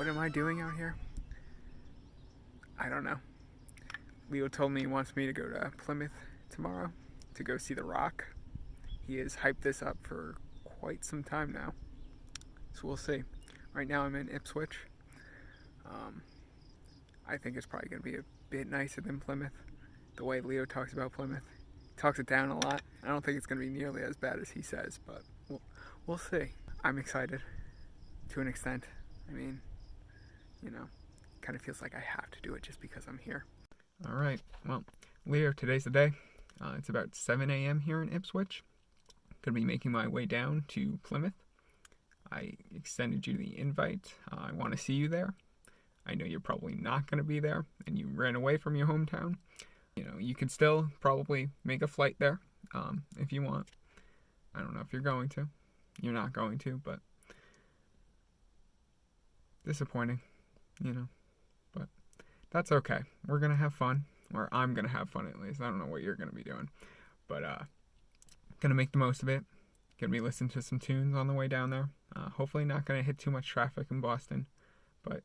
am I doing out here? I don't know. Leo told me he wants me to go to Plymouth tomorrow to go see The Rock. He has hyped this up for quite some time now. So we'll see. Right now I'm in Ipswich. I think it's probably going to be a bit nicer than Plymouth. The way Leo talks about Plymouth. He talks it down a lot. I don't think it's going to be nearly as bad as he says, but we'll see. I'm excited to an extent. I mean, kind of feels like I have to do it just because I'm here. All right. Well, Leo, today's the day. It's about 7 a.m. here in Ipswich. Going to be making my way down to Plymouth. I extended you the invite. I want to see you there. I know you're probably not going to be there, and you ran away from your hometown. You could still probably make a flight there if you want. I don't know if you're going to. You're not going to, but disappointing, But that's okay. We're going to have fun, or I'm going to have fun at least. I don't know what you're going to be doing, but going to make the most of it. Going to be listening to some tunes on the way down there. Hopefully not going to hit too much traffic in Boston, but,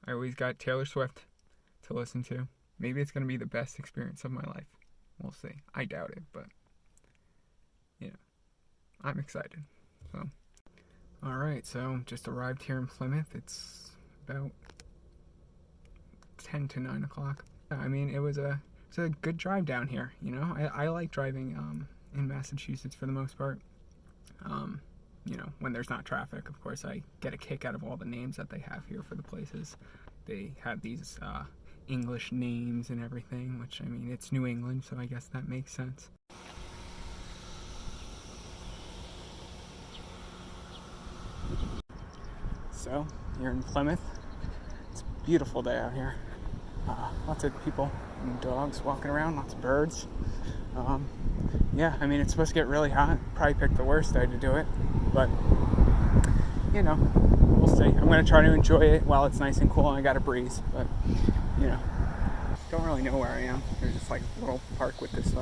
I always got Taylor Swift to listen to. Maybe it's going to be the best experience of my life. We'll see. I doubt it, but, I'm excited. So, all right, so just arrived here in Plymouth. It's about 10 to 9 o'clock. I mean, it's a good drive down here, I like driving in Massachusetts for the most part. When there's not traffic. Of course, I get a kick out of all the names that they have here for the places. They have these English names and everything, which, I mean, it's New England, so I guess that makes sense. So, here in Plymouth, it's a beautiful day out here. Lots of people and dogs walking around, lots of birds. Yeah, I mean, it's supposed to get really hot. Probably picked the worst day to do it, but, we'll see. I'm going to try to enjoy it while it's nice and cool and I got a breeze, but, don't really know where I am. There's just like a little park with this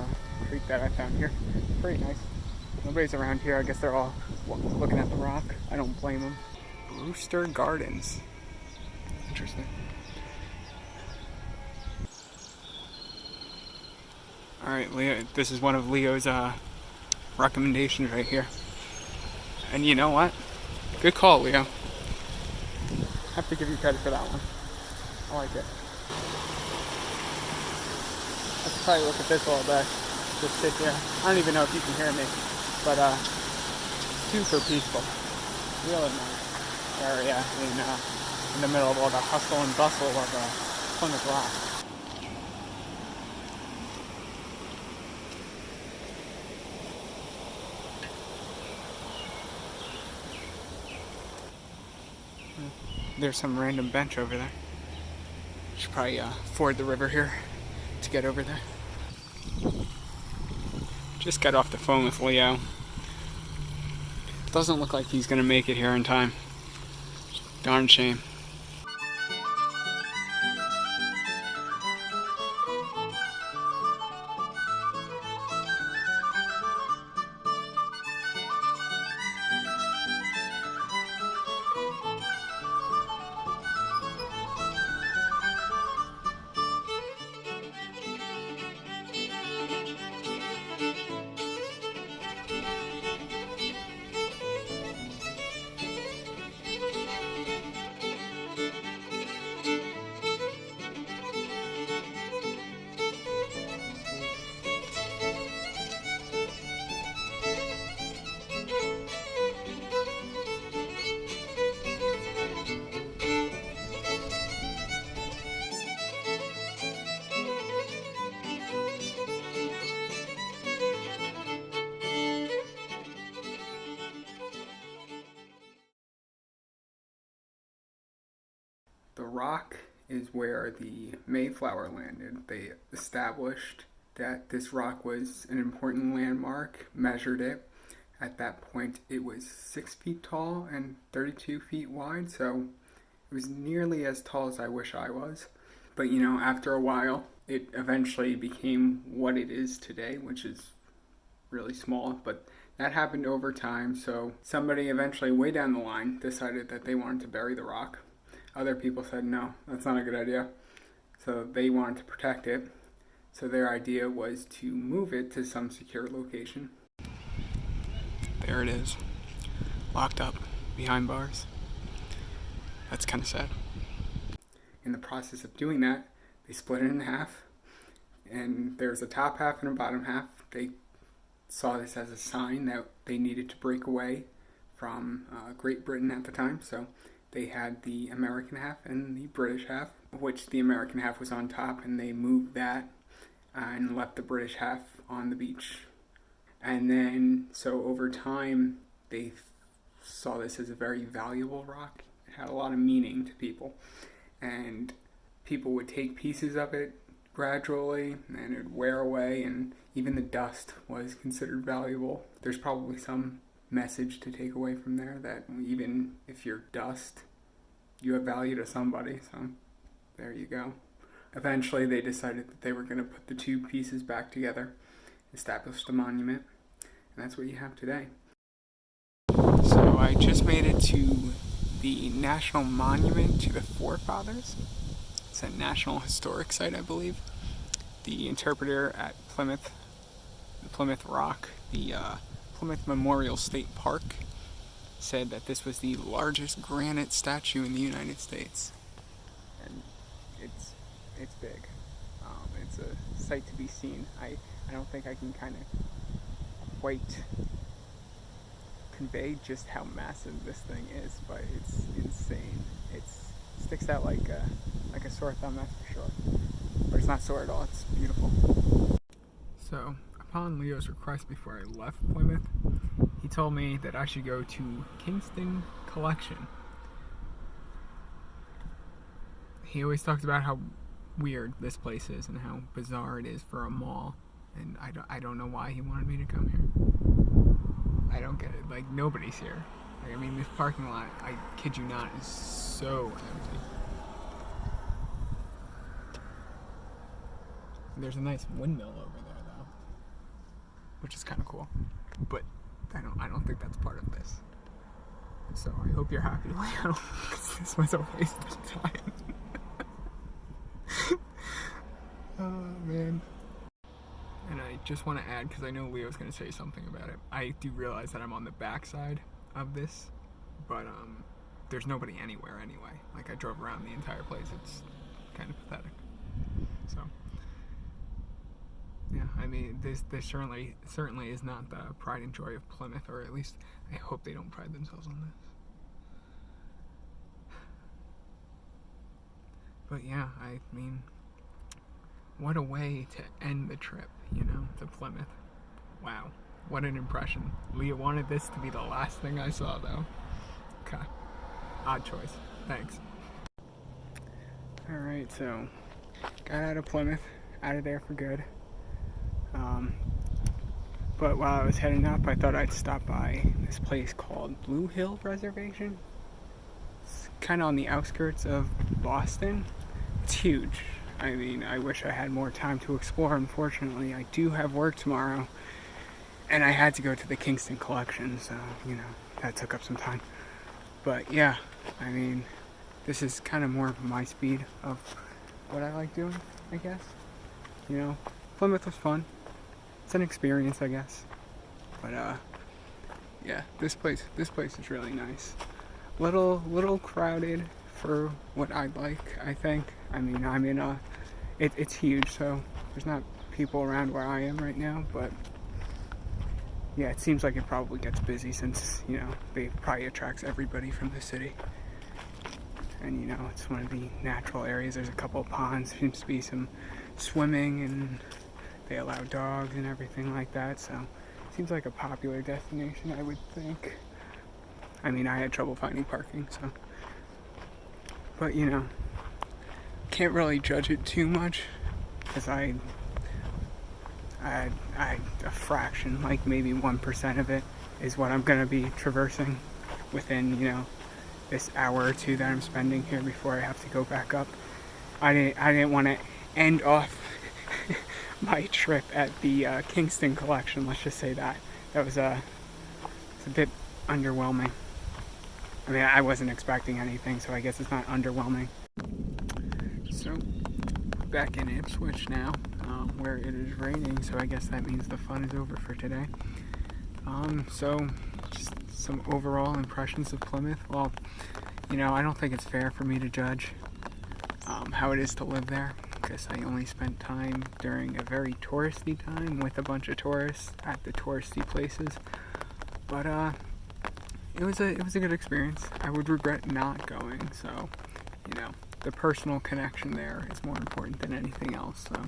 creek that I found here. Pretty nice. Nobody's around here. I guess they're all looking at the rock. I don't blame them. Brewster Gardens. Interesting. Alright, Leo, this is one of Leo's recommendations right here. And you know what? Good call, Leo. Have to give you credit for that one. I like it. I could probably look at this all day. Just sit here. I don't even know if you can hear me. But super peaceful. Really nice area in the middle of all the hustle and bustle of Plymouth Rock. There's some random bench over there. Should probably ford the river here to get over there. Just got off the phone with Leo. Doesn't look like he's gonna make it here in time. Darn shame. The Rock is where the Mayflower landed. They established that this rock was an important landmark, measured it. At that point, it was 6 feet tall and 32 feet wide, so it was nearly as tall as I wish I was. But after a while, it eventually became what it is today, which is really small, but that happened over time. So somebody eventually, way down the line, decided that they wanted to bury the rock. Other people said, no, that's not a good idea. So they wanted to protect it. So their idea was to move it to some secure location. There it is, locked up behind bars. That's kind of sad. In the process of doing that, they split it in half, and there's a top half and a bottom half. They saw this as a sign that they needed to break away from Great Britain at the time, so they had the American half and the British half, which the American half was on top, and they moved that and left the British half on the beach. And then, so over time, they saw this as a very valuable rock. It had a lot of meaning to people, and people would take pieces of it gradually, and it would wear away, and even the dust was considered valuable. There's probably some message to take away from there, that even if you're dust, you have value to somebody, so there you go. Eventually they decided that they were going to put the two pieces back together, established a monument, and that's what you have today. So I just made it to the National Monument to the Forefathers. It's a National Historic Site, I believe. The interpreter at Plymouth, the Plymouth Rock, the Plymouth Memorial State Park, said that this was the largest granite statue in the United States. And it's big. It's a sight to be seen. I don't think I can kind of quite convey just how massive this thing is, but it's insane. It sticks out like a sore thumb, that's for sure. But it's not sore at all, it's beautiful. So, upon Leo's request before I left Plymouth, he told me that I should go to Kingston Collection. He always talks about how weird this place is and how bizarre it is for a mall, and I don't know why he wanted me to come here. I don't get it. Like, nobody's here. Like, I mean, this parking lot, I kid you not, is so empty. And there's a nice windmill over there, though, which is kind of cool. But I don't think that's part of this. So I hope you're happy, Leo, because this was a waste of time. Oh, man. And I just want to add, because I know Leo's going to say something about it, I do realize that I'm on the back side of this, but there's nobody anywhere anyway. Like, I drove around the entire place. It's kind of pathetic. So, yeah, I mean, this certainly is not the pride and joy of Plymouth, or at least I hope they don't pride themselves on this. But yeah, I mean, what a way to end the trip, you know, to Plymouth. Wow, what an impression. Leah wanted this to be the last thing I saw, though. Okay, odd choice. Thanks. Alright, so, got out of Plymouth, out of there for good. But while I was heading up, I thought I'd stop by this place called Blue Hill Reservation. It's kind of on the outskirts of Boston. It's huge. I mean, I wish I had more time to explore. Unfortunately, I do have work tomorrow, and I had to go to the Kingston Collection, so, you know, that took up some time. But yeah, I mean, this is kind of more my speed of what I like doing, I guess. You know, Plymouth was fun. It's an experience, I guess. But yeah, this place is really nice. Little crowded for what I'd like, I think. I mean, I'm in it's huge, so there's not people around where I am right now, but yeah, it seems like it probably gets busy since, you know, it probably attracts everybody from the city. And, you know, it's one of the natural areas. There's a couple of ponds, seems to be some swimming, and they allow dogs and everything like that, so it seems like a popular destination, I would think. I mean, I had trouble finding parking, so. But, you know, can't really judge it too much, because a fraction, like maybe 1% of it, is what I'm going to be traversing within, you know, this hour or two that I'm spending here before I have to go back up. I didn't want to end off my trip at the Kingston Collection, let's just say that. That was it's a bit underwhelming. I mean, I wasn't expecting anything, so I guess it's not underwhelming. So, back in Ipswich now, where it is raining, so I guess that means the fun is over for today. So, just some overall impressions of Plymouth. Well, you know, I don't think it's fair for me to judge how it is to live there, because I only spent time during a very touristy time with a bunch of tourists at the touristy places. But it was a good experience. I would regret not going, so you know, the personal connection there is more important than anything else. So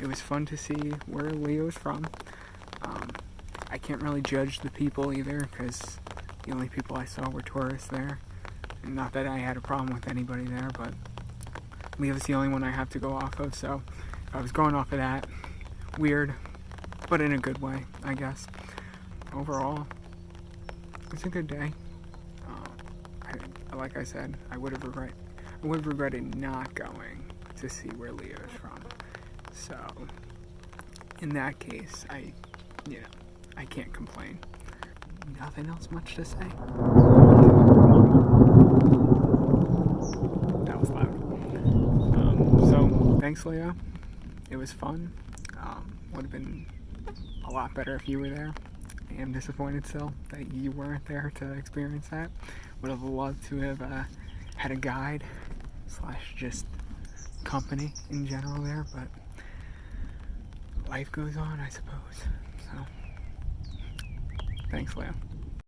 it was fun to see where Leo's from. I can't really judge the people either, because the only people I saw were tourists there. And not that I had a problem with anybody there, but Leo's the only one I have to go off of, so if I was going off of that, weird, but in a good way, I guess. Overall, it's a good day. Like I said, I would have regretted not going to see where Leo's from. So, in that case, I can't complain. Nothing else much to say. That was loud. So, thanks, Leo. It was fun. Would have been a lot better if you were there. I am disappointed still that you weren't there to experience that. Would have loved to have had a guide / just company in general there, but life goes on, I suppose. So, thanks, Leo.